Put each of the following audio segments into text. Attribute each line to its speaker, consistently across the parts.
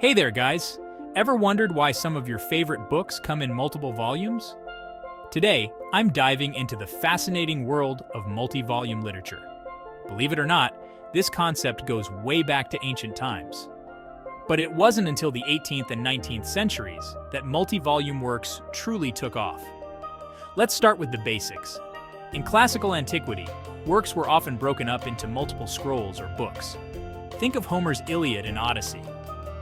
Speaker 1: Hey there, guys! Ever wondered why some of your favorite books come in multiple volumes? Today, I'm diving into the fascinating world of multi-volume literature. Believe it or not, this concept goes way back to ancient times. But it wasn't until the 18th and 19th centuries that multi-volume works truly took off. Let's start with the basics. In classical antiquity, works were often broken up into multiple scrolls or books. Think of Homer's Iliad and Odyssey.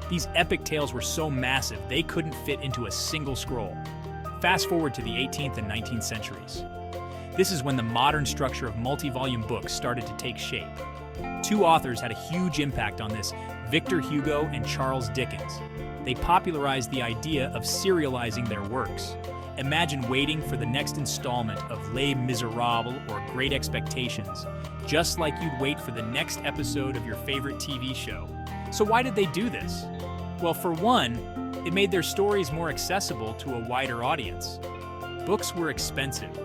Speaker 1: These epic tales were so massive they couldn't fit into a single scroll. Fast forward to the 18th and 19th centuries. This is when the modern structure of multi-volume books started to take shape. Two authors had a huge impact on this, Victor Hugo and Charles Dickens. They popularized the idea of serializing their works. Imagine waiting for the next installment of Les Miserables or Great Expectations, just like you'd wait for the next episode of your favorite TV show. So why did they do this? Well, for one, it made their stories more accessible to a wider audience. Books were expensive,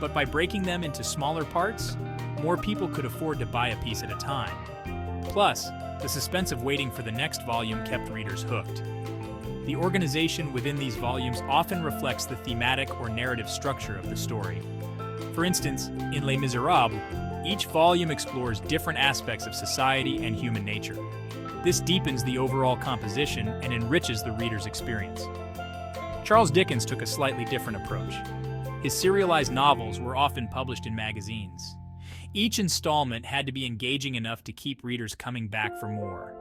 Speaker 1: but by breaking them into smaller parts, more people could afford to buy a piece at a time. Plus, the suspense of waiting for the next volume kept readers hooked. The organization within these volumes often reflects the thematic or narrative structure of the story. For instance, in Les Miserables, each volume explores different aspects of society and human nature. This deepens the overall composition and enriches the reader's experience. Charles Dickens took a slightly different approach. His serialized novels were often published in magazines. Each installment had to be engaging enough to keep readers coming back for more.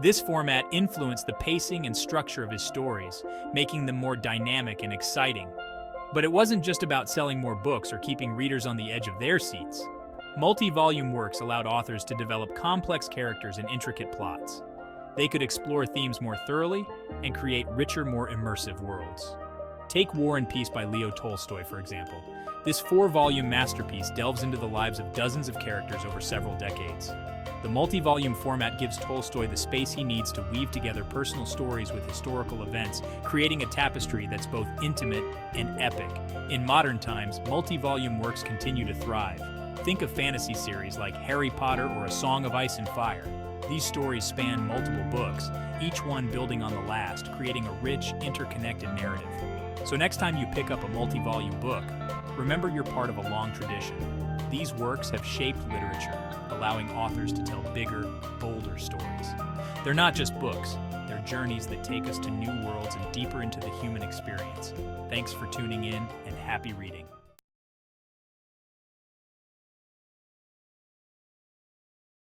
Speaker 1: This format influenced the pacing and structure of his stories, making them more dynamic and exciting. But it wasn't just about selling more books or keeping readers on the edge of their seats. Multi-volume works allowed authors to develop complex characters and intricate plots. They could explore themes more thoroughly and create richer, more immersive worlds. Take War and Peace by Leo Tolstoy, for example. This 4-volume masterpiece delves into the lives of dozens of characters over several decades. The multi-volume format gives Tolstoy the space he needs to weave together personal stories with historical events, creating a tapestry that's both intimate and epic. In modern times, multi-volume works continue to thrive. Think of fantasy series like Harry Potter or A Song of Ice and Fire. These stories span multiple books, each one building on the last, creating a rich, interconnected narrative. So next time you pick up a multi-volume book, remember you're part of a long tradition. These works have shaped literature, allowing authors to tell bigger, bolder stories. They're not just books, they're journeys that take us to new worlds and deeper into the human experience. Thanks for tuning in, and happy reading.